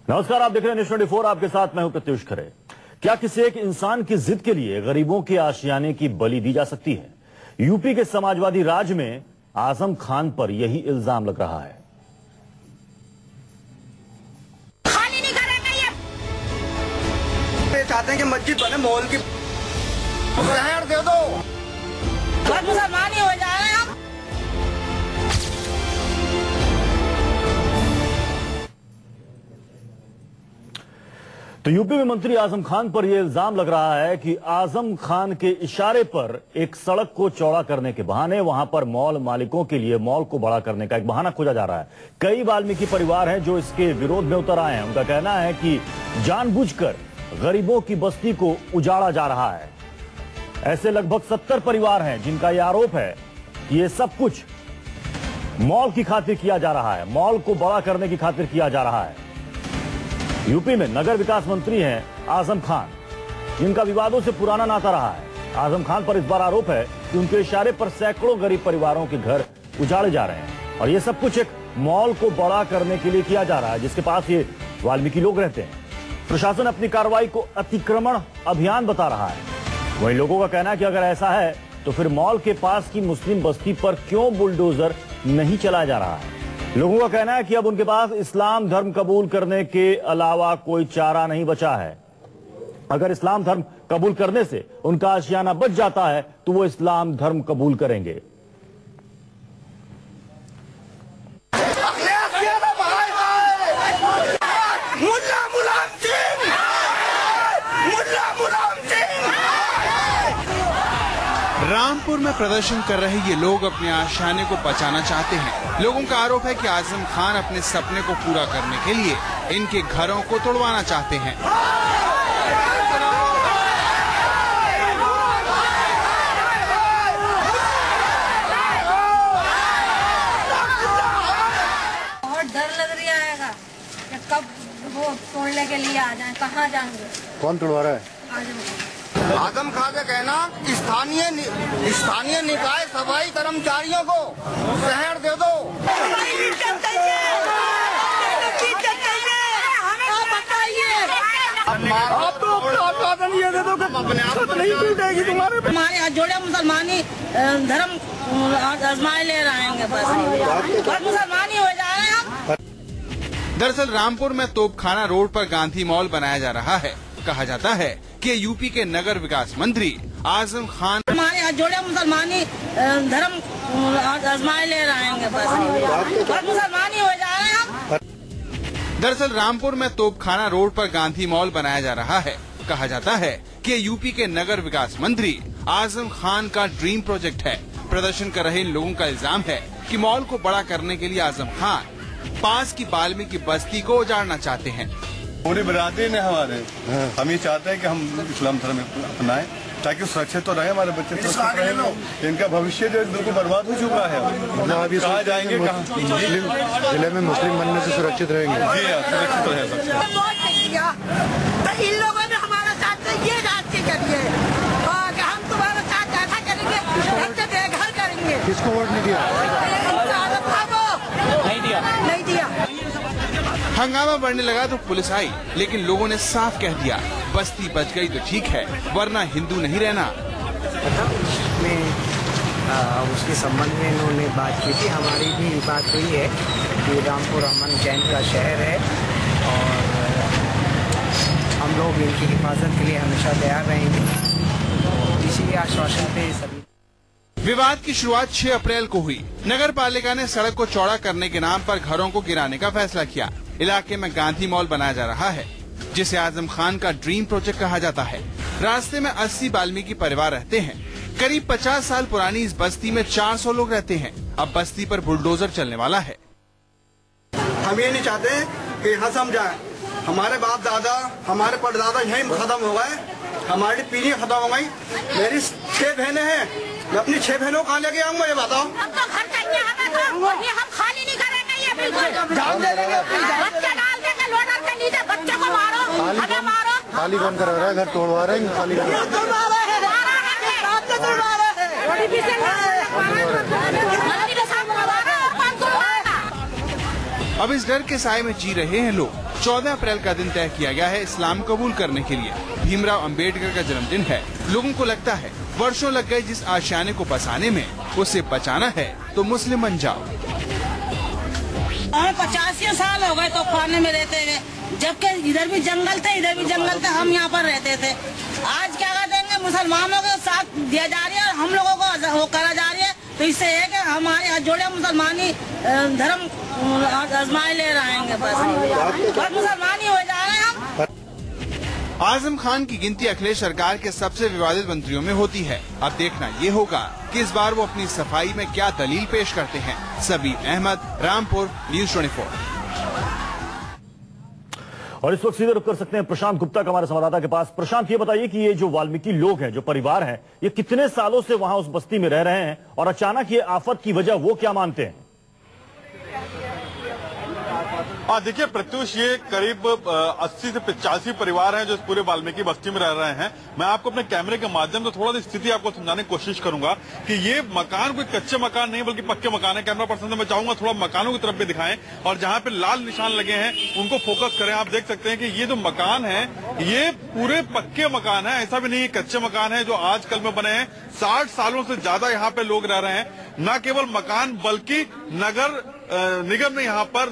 नमस्कार, आप देख रहे हैं नेशन 24, आपके साथ मैं हूं प्रत्युष खरे। क्या किसी एक इंसान की जिद के लिए गरीबों के आशियाने की बलि दी जा सकती है? यूपी के समाजवादी राज में आजम खान पर यही इल्जाम लग रहा है। खाली नहीं करेंगे ये चाहते हैं कि मस्जिद बने, मोहल की शहर दे दो, मुसलमान ही हो जाए हम। तो यूपी में मंत्री आजम खान पर यह इल्जाम लग रहा है कि आजम खान के इशारे पर एक सड़क को चौड़ा करने के बहाने वहां पर मॉल मालिकों के लिए मॉल को बड़ा करने का एक बहाना खोजा जा रहा है। कई वाल्मीकि परिवार हैं जो इसके विरोध में उतर आए हैं। उनका कहना है कि जानबूझकर गरीबों की बस्ती को उजाड़ा जा रहा है। ऐसे लगभग 70 परिवार हैं जिनका यह आरोप है कि ये सब कुछ मॉल की खातिर किया जा रहा है, मॉल को बड़ा करने की खातिर किया जा रहा है। यूपी में नगर विकास मंत्री हैं आजम खान, जिनका विवादों से पुराना नाता रहा है। आजम खान पर इस बार आरोप है कि उनके इशारे पर सैकड़ों गरीब परिवारों के घर उजाड़े जा रहे हैं और ये सब कुछ एक मॉल को बड़ा करने के लिए किया जा रहा है, जिसके पास ये वाल्मीकि लोग रहते हैं। प्रशासन अपनी कार्रवाई को अतिक्रमण अभियान बता रहा है। वहीं लोगों का कहना है कि अगर ऐसा है तो फिर मॉल के पास की मुस्लिम बस्ती पर क्यों बुलडोजर नहीं चलाया जा रहा है। लोगों का कहना है कि अब उनके पास इस्लाम धर्म कबूल करने के अलावा कोई चारा नहीं बचा है। अगर इस्लाम धर्म कबूल करने से उनका आशियाना बच जाता है तो वो इस्लाम धर्म कबूल करेंगे। रामपुर में प्रदर्शन कर रहे ये लोग अपने आशियाने को बचाना चाहते हैं। लोगों का आरोप है कि आजम खान अपने सपने को पूरा करने के लिए इनके घरों को तोड़वाना चाहते हैं। बहुत डर लग रहा है कि कब वो तोड़ने के लिए आ जाएं, कहाँ जाएंगे। कौन तोड़वा रहा है? आजम खान का कहना स्थानीय निकाय सफाई कर्मचारियों को शहर दे दो। आप तो अपना ये दे दो कि नहीं टूटेगी तुम्हारे। हमारे यहाँ जोड़े मुसलमानी धर्म आजमाए ले रहेंगे, बस मुसलमान ही हो जाए हम। दरअसल रामपुर में तोपखाना रोड पर गांधी मॉल बनाया जा रहा है। कहा जाता है कि यूपी के नगर विकास मंत्री आजम खान हमारे यहाँ जोड़े मुसलमानी धर्म आजमाए ले रहेंगे, बस मुसलमान ही हो जाए हम। दरअसल रामपुर में तोपखाना रोड पर गांधी मॉल बनाया जा रहा है। कहा जाता है कि यूपी के नगर विकास मंत्री आजम खान का ड्रीम प्रोजेक्ट है। प्रदर्शन कर रहे इन लोगों का इल्जाम है कि मॉल को बड़ा करने के लिए आजम खान पास की वाल्मीकि बस्ती को उजाड़ना चाहते हैं। पूरी बरादरी ने हमारे हम ये चाहते हैं कि हम इस्लाम धर्म अपनाएं ताकि सुरक्षित तो रहे, हमारे बच्चे सुरक्षित रहे। इनका भविष्य जो बिल्कुल बर्बाद हो चुका है। कहाँ जाएंगे, जिले में मुस्लिम बनने से सुरक्षित रहेंगे। जी हाँ, सुरक्षित रहे। तो इन लोगों ने हमारा साथ ये रास्ते करिए कि हम तुम्हारे साथ ऐसा करेंगे, घर करेंगे। किसको वोट नहीं दिया? नहीं दिया। हंगामा बढ़ने लगा तो पुलिस आई, लेकिन लोगों ने साफ कह दिया बस्ती बच गई तो ठीक है, वरना हिंदू नहीं रहना। में उसके संबंध में इन्होंने बात की थी। हमारी भी बात हुई है कि रामपुर अमन चैन का शहर है और हम लोग इनकी हिफाजत के लिए हमेशा तैयार रहेंगे। इसी आश्वासन पे सभी विवाद की शुरुआत 6 अप्रैल को हुई। नगर पालिका ने सड़क को चौड़ा करने के नाम पर घरों को गिराने का फैसला किया। इलाके में गांधी मॉल बनाया जा रहा है, जिसे आजम खान का ड्रीम प्रोजेक्ट कहा जाता है। रास्ते में 80 वाल्मीकि परिवार रहते हैं। करीब 50 साल पुरानी इस बस्ती में 400 लोग रहते हैं। अब बस्ती पर बुलडोजर चलने वाला है। हम ये नहीं चाहते कि यहाँ से हम जाए। हमारे बाप दादा, हमारे परदादा यहीं खत्म हो गए, हमारी पीढ़ी खत्म हो गई। मेरी 6 बहनें हैं, मैं अपनी 6 बहनों को कहाँ लेके आऊँगा ये बताओ। अब तो घर चाहिए हमें, तो ये हम खाली नहीं करेंगे। ये बिल्कुल बच्चे डाल देंगे लोडर के नीचे, बच्चे को मारो, हमें मारो। खाली कौन करा रहा है? घर तोड़वा रहे हैं, खाली अब इस डर के साए में जी रहे हैं लोग। 14 अप्रैल का दिन तय किया गया है इस्लाम कबूल करने के लिए। भीमराव अंबेडकर का जन्मदिन है। लोगों को लगता है वर्षों लग गए जिस आशियाने को बसाने में, उसे बचाना है तो मुस्लिम बन जाओ। हमें 85 साल हो गए तो खाने में रहते हुए, जबकि इधर भी जंगल थे, इधर भी जंगल थे, हम यहाँ पर रहते थे। आज क्या कर देंगे, मुसलमानों के साथ दिया जा रही है और हम लोगों को वो करा जा रही है। तो इससे है कि हमारे हाथ जोड़े मुसलमानी धर्म आजमाए ले रहेंगे, बस मुसलमानी हो जा रहे हैं हम। आजम खान की गिनती अखिलेश सरकार के सबसे विवादित मंत्रियों में होती है। अब देखना ये होगा कि इस बार वो अपनी सफाई में क्या दलील पेश करते हैं। सबीर अहमद, रामपुर, न्यूज़ 24। और इस वक्त सीधे रुक कर सकते हैं प्रशांत गुप्ता का हमारे संवाददाता के पास। प्रशांत, ये बताइए कि ये जो वाल्मीकि लोग हैं, जो परिवार हैं, ये कितने सालों से वहां उस बस्ती में रह रहे हैं और अचानक ये आफत की वजह वो क्या मानते हैं? देखिए प्रत्युष, ये करीब 80 से 85 परिवार हैं जो इस पूरे वाल्मीकि बस्ती में रह रहे हैं। मैं आपको अपने कैमरे के माध्यम से थोड़ा सी स्थिति आपको समझाने की कोशिश करूंगा कि ये मकान कोई कच्चे मकान नहीं बल्कि पक्के मकान है। कैमरा पर्सन से मैं चाहूंगा थोड़ा मकानों की तरफ भी दिखाएं और जहां पे लाल निशान लगे हैं उनको फोकस करें। आप देख सकते हैं कि ये जो मकान है ये पूरे पक्के मकान है, ऐसा भी नहीं कच्चे मकान है जो आजकल में बने हैं। 60 सालों से ज्यादा यहाँ पे लोग रह रहे हैं। न केवल मकान बल्कि नगर निगम ने यहाँ पर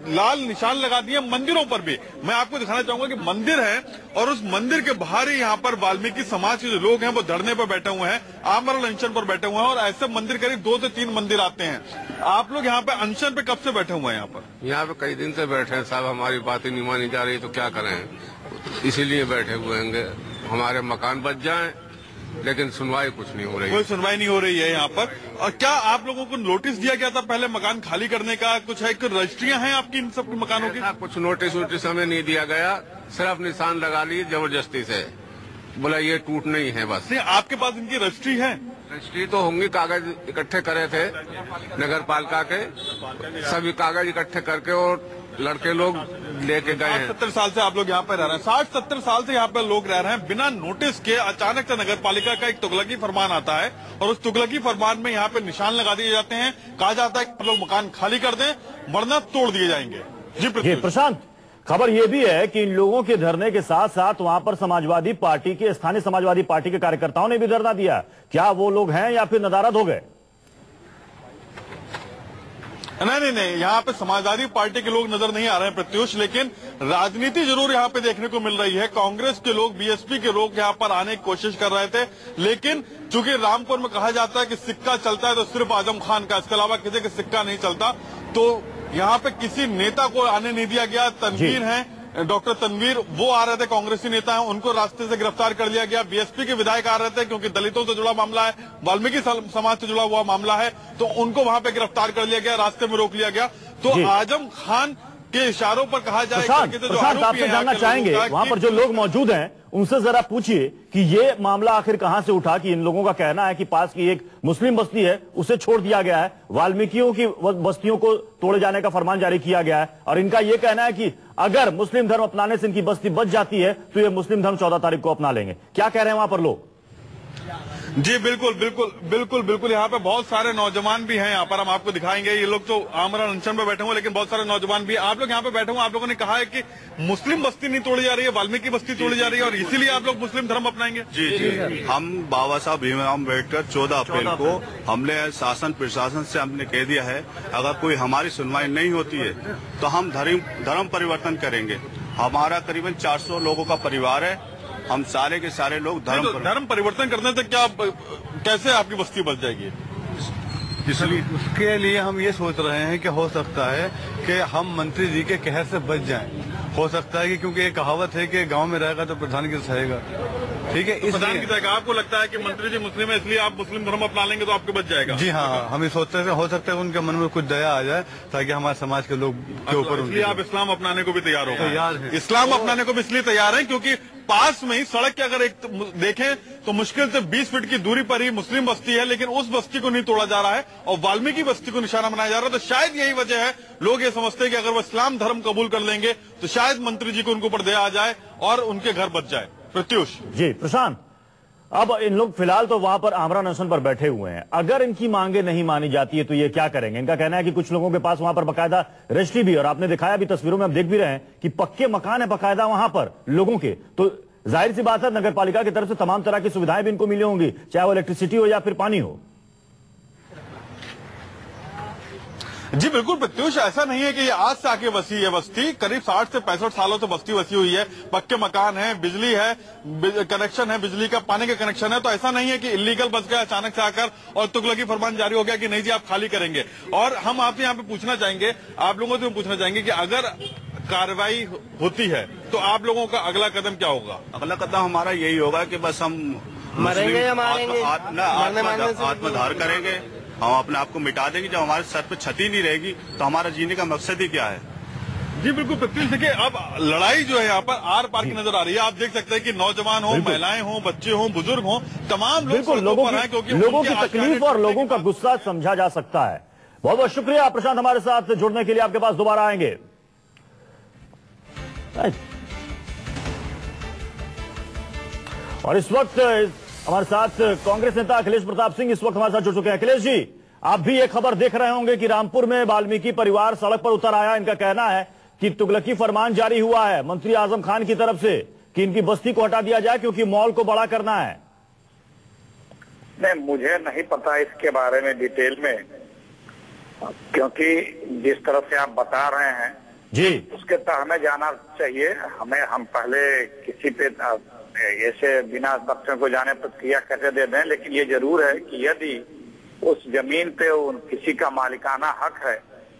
लाल निशान लगा दिए मंदिरों पर भी। मैं आपको दिखाना चाहूंगा कि मंदिर है और उस मंदिर के बाहर ही यहाँ पर वाल्मीकि समाज के जो लोग हैं वो धरने पर बैठे हुए हैं, आमरण अनशन पर बैठे हुए हैं। और ऐसे मंदिर करीब 2 से 3 मंदिर आते हैं। आप लोग यहाँ पे अनशन पे कब से बैठे हुए हैं? यहाँ पे कई दिन से बैठे हैं साहब, हमारी बातें नहीं मानी जा रही तो क्या करें, इसीलिए बैठे हुए हैं। हमारे मकान बच जाएं, लेकिन सुनवाई कुछ नहीं हो रही। कोई सुनवाई नहीं हो रही है यहाँ पर। और क्या आप लोगों को नोटिस दिया गया था पहले मकान खाली करने का? कुछ है, रजिस्ट्रियां हैं आपकी इन सब मकानों की? कुछ नोटिस वोटिस हमें नहीं दिया गया, सिर्फ निशान लगा लिए जबरदस्ती से, बोला ये टूट नहीं है बस। नहीं, आपके पास इनकी रजिस्ट्री है? रजिस्ट्री तो होंगी, कागज इकट्ठे करे थे नगर पालिका के, सभी कागज इकट्ठे करके और लड़के लोग लेके गए हैं। 60-70 साल से आप लोग यहाँ पे रह रहे हैं। 60-70 साल से यहाँ पे लोग रह रहे हैं बिना नोटिस के। अचानक से नगर पालिका का एक तुगलकी फरमान आता है और उस तुगलकी फरमान में यहाँ पे निशान लगा दिए जाते हैं। कहा जाता है कि लोग मकान खाली कर दें वरना तोड़ दिए जाएंगे। जी प्रशांत, खबर यह भी है कि इन लोगों के धरने के साथ साथ वहां पर समाजवादी पार्टी के, स्थानीय समाजवादी पार्टी के कार्यकर्ताओं ने भी धरना दिया। क्या वो लोग हैं या फिर नदारद हो गए? नहीं, यहाँ पे समाजवादी पार्टी के लोग नजर नहीं आ रहे हैं प्रत्युष, लेकिन राजनीति जरूर यहाँ पे देखने को मिल रही है। कांग्रेस के लोग, बीएसपी के लोग यहाँ पर आने की कोशिश कर रहे थे, लेकिन चूंकि रामपुर में कहा जाता है कि सिक्का चलता है तो सिर्फ आजम खान का, इसके अलावा किसी का सिक्का नहीं चलता, तो यहाँ पे किसी नेता को आने नहीं दिया गया। तनवीर है, डॉक्टर तनवीर, वो आ रहे थे, कांग्रेसी नेता हैं, उनको रास्ते से गिरफ्तार कर लिया गया। बीएसपी के विधायक आ रहे थे क्योंकि दलितों से जुड़ा मामला है, वाल्मीकि समाज से जुड़ा हुआ मामला है, तो उनको वहां पे गिरफ्तार कर लिया गया, रास्ते में रोक लिया गया। तो आजम खान के इशारों पर कहा जाए, प्रशांत आपसे जानना चाहेंगे, वहां पर जो लोग मौजूद हैं उनसे जरा पूछिए कि ये मामला आखिर कहां से उठा कि इन लोगों का कहना है कि पास की एक मुस्लिम बस्ती है उसे छोड़ दिया गया है, वाल्मीकियों की बस्तियों को तोड़े जाने का फरमान जारी किया गया है, और इनका यह कहना है कि अगर मुस्लिम धर्म अपनाने से इनकी बस्ती बच जाती है तो ये मुस्लिम धर्म 14 तारीख को अपना लेंगे। क्या कह रहे हैं वहां पर लोग? जी बिल्कुल, यहाँ पे बहुत सारे नौजवान भी हैं। यहाँ पर हम आपको दिखाएंगे। ये लोग तो आमरण अनशन पे बैठे हुए, लेकिन बहुत सारे नौजवान भी। आप लोग यहाँ पे बैठे हुए, आप लोगों ने कहा है कि मुस्लिम बस्ती नहीं तोड़ी जा रही है, वाल्मीकि बस्ती तोड़ी जा रही है और इसीलिए आप लोग मुस्लिम धर्म अपनाएंगे। जी, हम बाबा साहब भीमराव अम्बेडकर 14 अप्रैल को हमने शासन प्रशासन से हमने कह दिया है, अगर कोई हमारी सुनवाई नहीं होती है तो हम धर्म परिवर्तन करेंगे। हमारा करीबन 400 लोगों का परिवार है, हम सारे के सारे लोग धर्म परिवर्तन करने से क्या, कैसे आपकी बस्ती बच जाएगी? इसलिए उसके लिए हम ये सोच रहे हैं कि हो सकता है कि हम मंत्री जी के कहर से बच जाएं। हो सकता है कि क्योंकि एक कहावत है कि गांव में रहेगा तो प्रधान की सहेगा, ठीक है, तो प्रधान की सहेगा। आपको लगता है कि मंत्री जी मुस्लिम है इसलिए आप मुस्लिम धर्म अपना लेंगे तो आपके बच जाएगा? जी हाँ, हम ये सोचते हैं, हो सकता है उनके मन में कुछ दया आ जाए ताकि हमारे समाज के लोग के ऊपर। इसलिए आप इस्लाम अपनाने को भी तैयार हो? तैयार है। इस्लाम अपनाने को भी इसलिए तैयार है क्योंकि पास में ही सड़क के अगर एक देखें तो मुश्किल से 20 फीट की दूरी पर ही मुस्लिम बस्ती है, लेकिन उस बस्ती को नहीं तोड़ा जा रहा है और वाल्मीकि बस्ती को निशाना बनाया जा रहा है। तो शायद यही वजह है, लोग ये समझते हैं कि अगर वो इस्लाम धर्म कबूल कर लेंगे तो शायद मंत्री जी को उनके ऊपर दया आ जाए और उनके घर बच जाए। प्रत्युष जी, प्रशांत, अब इन लोग फिलहाल तो वहां पर आमरण अनशन पर बैठे हुए हैं। अगर इनकी मांगे नहीं मानी जाती है तो ये क्या करेंगे? इनका कहना है कि कुछ लोगों के पास वहां पर बकायदा रजिस्ट्री भी है, और आपने दिखाया भी तस्वीरों में, हम देख भी रहे हैं कि पक्के मकान है बकायदा वहां पर लोगों के। तो जाहिर सी बात है नगर पालिका की तरफ से तमाम तरह की सुविधाएं भी इनको मिली होंगी, चाहे वो इलेक्ट्रिसिटी हो या फिर पानी हो। जी बिल्कुल प्रत्युष, ऐसा नहीं है कि ये आज से आके बसी है बस्ती। करीब 60 से 65 सालों से बस्ती वसी हुई है। पक्के मकान है, बिजली है, कनेक्शन है, बिजली का, पानी का कनेक्शन है। तो ऐसा नहीं है कि इलीगल बस गया अचानक से आकर और तुगलकी फरमान जारी हो गया कि नहीं जी आप खाली करेंगे। और हम आपसे यहाँ पे पूछना चाहेंगे, आप लोगों से पूछना चाहेंगे कि अगर कार्रवाई होती है तो आप लोगों का अगला कदम क्या होगा? अगला कदम हमारा यही होगा कि बस हम मरेंगे या मारेंगे, आत्मदाह करेंगे। हम अपने आप को मिटा देंगे। जब हमारे सर पे छती नहीं रहेगी तो हमारा जीने का मकसद ही क्या है? जी बिल्कुल प्रत्युष, देखिए अब लड़ाई जो है यहाँ पर आर पार की नजर आ रही है। आप देख सकते हैं कि नौजवान हो, महिलाएं हो, बच्चे हो, बुजुर्ग हो, तमाम लोग लोगों की तकलीफ और लोगों का गुस्सा समझा जा सकता है। बहुत बहुत शुक्रिया प्रशांत हमारे साथ जुड़ने के लिए। आपके पास दोबारा आएंगे। और इस वक्त हमारे साथ कांग्रेस नेता अखिलेश प्रताप सिंह इस वक्त हमारे साथ जुड़ चुके हैं। अखिलेश जी, आप भी ये खबर देख रहे होंगे कि रामपुर में वाल्मीकि परिवार सड़क पर उतर आया। इनका कहना है कि तुगलकी फरमान जारी हुआ है मंत्री आजम खान की तरफ से कि इनकी बस्ती को हटा दिया जाए क्योंकि मॉल को बड़ा करना है। नहीं, मुझे नहीं पता इसके बारे में डिटेल में, क्योंकि जिस तरह से आप बता रहे हैं जी उसके तहत हमें जाना चाहिए। हम पहले किसी पे ऐसे बिना तथ्यों को जाने प्रतिक्रिया कैसे दे दें, लेकिन ये जरूर है कि यदि उस जमीन पे किसी का मालिकाना हक है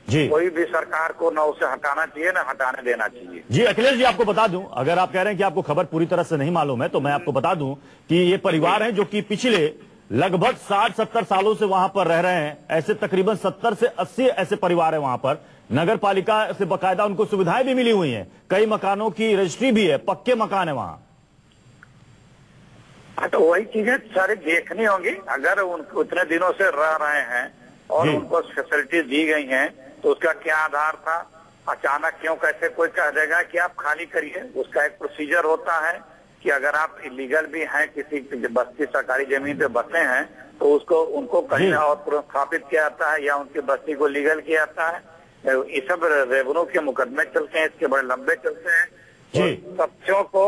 जी, कोई भी सरकार को न उसे हटाना चाहिए न हटाने देना चाहिए। जी अखिलेश जी, आपको बता दूं, अगर आप कह रहे हैं कि आपको खबर पूरी तरह से नहीं मालूम है तो मैं आपको बता दूं कि ये परिवार है जो कि पिछले लगभग 60-70 सालों से वहां पर रह रहे हैं। ऐसे तकरीबन 70 से 80 ऐसे परिवार है वहां पर। नगर पालिका से बकायदा उनको सुविधाएं भी मिली हुई हैं, कई मकानों की रजिस्ट्री भी है, पक्के मकान है वहां। तो वही चीजें सारी देखनी होंगी। अगर उनको उतने दिनों से रह रहे हैं और उनको फैसिलिटी दी गई हैं तो उसका क्या आधार था? अचानक क्यों कैसे कोई कह देगा कि आप खाली करिए? उसका एक प्रोसीजर होता है कि अगर आप इलीगल भी हैं, किसी बस्ती सरकारी जमीन पे बसे हैं तो उसको उनको कहीं और स्थापित किया जाता है या उनकी बस्ती को लीगल किया जाता है। ये सब रेवन्यू के मुकदमे चलते हैं, इसके बड़े लंबे चलते हैं। तथ्यों को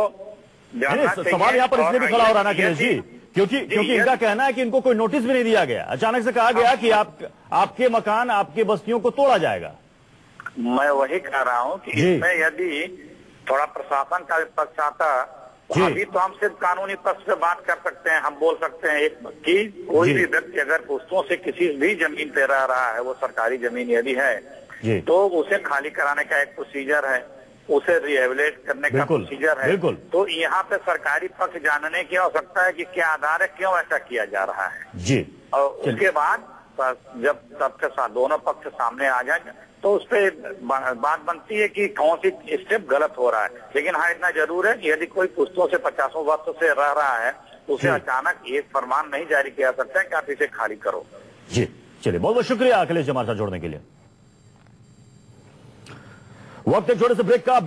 सवाल यहाँ पर इसलिए भी खड़ा हो रहा है अखिलेश जी, क्योंकि इनका कहना है कि इनको कोई नोटिस भी नहीं दिया गया। अचानक से कहा गया कि आपके मकान, आपके बस्तियों को तोड़ा जाएगा। मैं वही कह रहा हूँ कि इसमें यदि थोड़ा प्रशासन का भी पक्ष आता तो अभी तो हम सिर्फ कानूनी पक्ष से बात कर सकते हैं। हम बोल सकते हैं कि कोई भी व्यक्ति अगर पुस्तों से किसी भी जमीन पे रह रहा है, वो सरकारी जमीन यदि है तो उसे खाली कराने का एक प्रोसीजर है, उसे रिहेबिलिट करने का प्रोसीजर है। तो यहाँ पे सरकारी पक्ष जानने की आवश्यकता है कि क्या आधार है, क्यों ऐसा किया जा रहा है जी। और उसके बाद जब तथ्य दोनों पक्ष सामने आ जाए तो उस पर बात बनती है कि कौन सी स्टेप गलत हो रहा है। लेकिन हाँ, इतना जरूर है कि यदि कोई पुस्तों से 50 वर्षों से रह रहा है तो उसे अचानक एक फरमान नहीं जारी किया सकता है कि आप इसे खाली करो। जी चलिए, बहुत बहुत शुक्रिया अखिलेश हमारे साथ जोड़ने के लिए। वक्त एक छोटे से ब्रेक का।